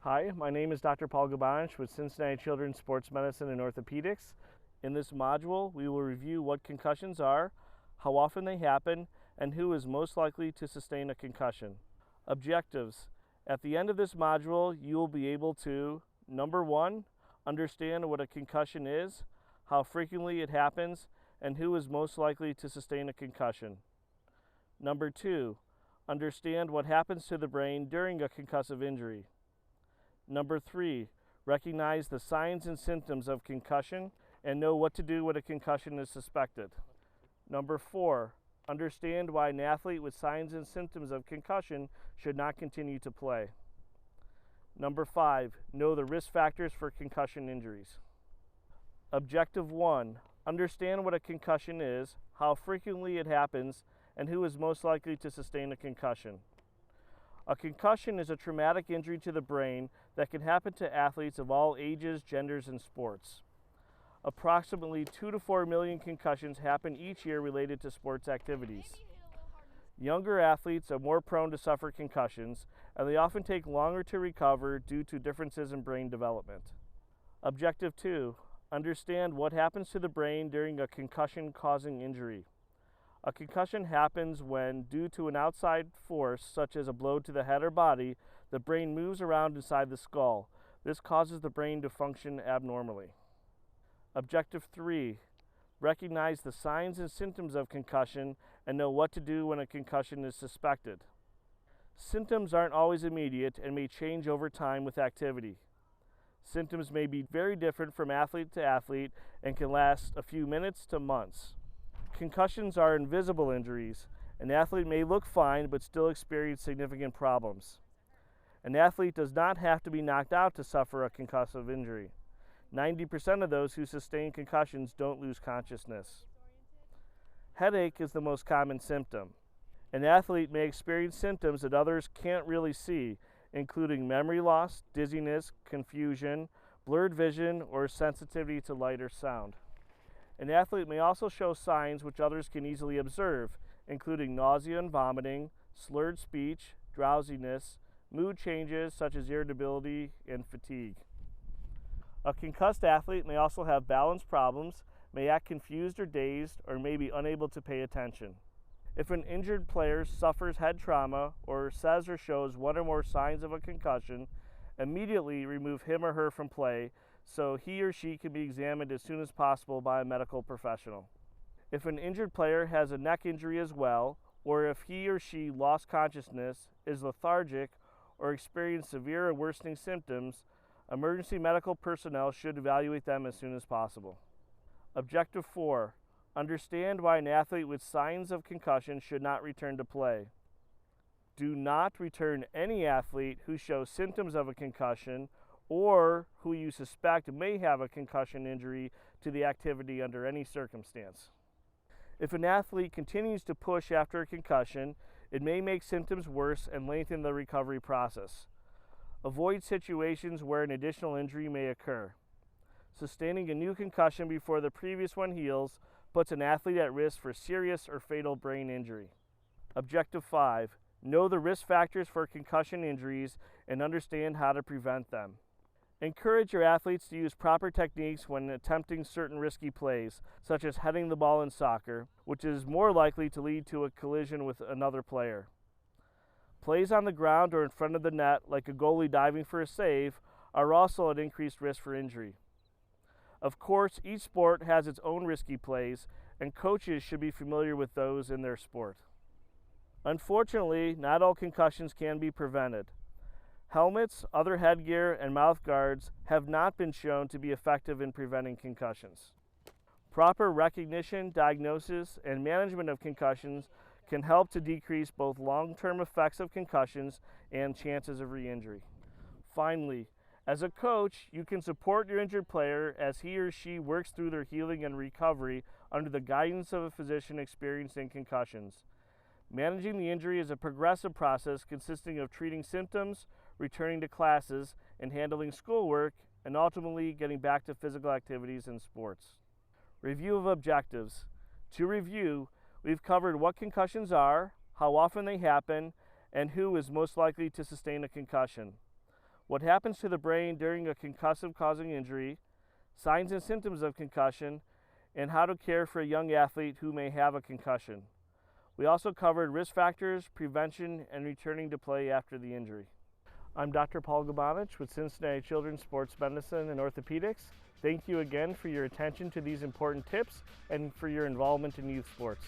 Hi, my name is Dr. Paul Gabanich with Cincinnati Children's Sports Medicine and Orthopedics. In this module, we will review what concussions are, how often they happen, and who is most likely to sustain a concussion. Objectives. At the end of this module, you will be able to, number one, understand what a concussion is, how frequently it happens, and who is most likely to sustain a concussion. Number two, understand what happens to the brain during a concussive injury. Number three, recognize the signs and symptoms of concussion and know what to do when a concussion is suspected. Number four, understand why an athlete with signs and symptoms of concussion should not continue to play. Number five, know the risk factors for concussion injuries. Objective one, understand what a concussion is, how frequently it happens, and who is most likely to sustain a concussion. A concussion is a traumatic injury to the brain that can happen to athletes of all ages, genders, and sports. Approximately 2 to 4 million concussions happen each year related to sports activities. Younger athletes are more prone to suffer concussions, and they often take longer to recover due to differences in brain development. Objective 2. Understand what happens to the brain during a concussion-causing injury. A concussion happens when, due to an outside force, such as a blow to the head or body, the brain moves around inside the skull. This causes the brain to function abnormally. Objective 3. Recognize the signs and symptoms of concussion and know what to do when a concussion is suspected. Symptoms aren't always immediate and may change over time with activity. Symptoms may be very different from athlete to athlete and can last a few minutes to months. Concussions are invisible injuries. An athlete may look fine but still experience significant problems. An athlete does not have to be knocked out to suffer a concussive injury. 90% of those who sustain concussions don't lose consciousness. Headache is the most common symptom. An athlete may experience symptoms that others can't really see, including memory loss, dizziness, confusion, blurred vision, or sensitivity to light or sound. An athlete may also show signs which others can easily observe, including nausea and vomiting, slurred speech, drowsiness, mood changes such as irritability and fatigue. A concussed athlete may also have balance problems, may act confused or dazed, or may be unable to pay attention. If an injured player suffers head trauma or says or shows one or more signs of a concussion, immediately remove him or her from play so he or she can be examined as soon as possible by a medical professional. If an injured player has a neck injury as well, or if he or she lost consciousness, is lethargic, or experience severe or worsening symptoms, emergency medical personnel should evaluate them as soon as possible. Objective 4. Understand why an athlete with signs of concussion should not return to play. Do not return any athlete who shows symptoms of a concussion or who you suspect may have a concussion injury to the activity under any circumstance. If an athlete continues to push after a concussion, it may make symptoms worse and lengthen the recovery process. Avoid situations where an additional injury may occur. Sustaining a new concussion before the previous one heals puts an athlete at risk for serious or fatal brain injury. Objective 5. Know the risk factors for concussion injuries and understand how to prevent them. Encourage your athletes to use proper techniques when attempting certain risky plays, such as heading the ball in soccer, which is more likely to lead to a collision with another player. Plays on the ground or in front of the net, like a goalie diving for a save, are also at increased risk for injury. Of course, each sport has its own risky plays, and coaches should be familiar with those in their sport. Unfortunately, not all concussions can be prevented. Helmets, other headgear, and mouth guards have not been shown to be effective in preventing concussions. Proper recognition, diagnosis, and management of concussions can help to decrease both long-term effects of concussions and chances of re-injury. Finally, as a coach, you can support your injured player as he or she works through their healing and recovery under the guidance of a physician experienced in concussions. Managing the injury is a progressive process consisting of treating symptoms, returning to classes, and handling schoolwork, and ultimately getting back to physical activities and sports. Review of objectives. To review, we've covered what concussions are, how often they happen, and who is most likely to sustain a concussion. what happens to the brain during a concussive causing injury, signs and symptoms of concussion, and how to care for a young athlete who may have a concussion. We also covered risk factors, prevention, and returning to play after the injury. I'm Dr. Paul Gabanich with Cincinnati Children's Sports Medicine and Orthopedics. Thank you again for your attention to these important tips and for your involvement in youth sports.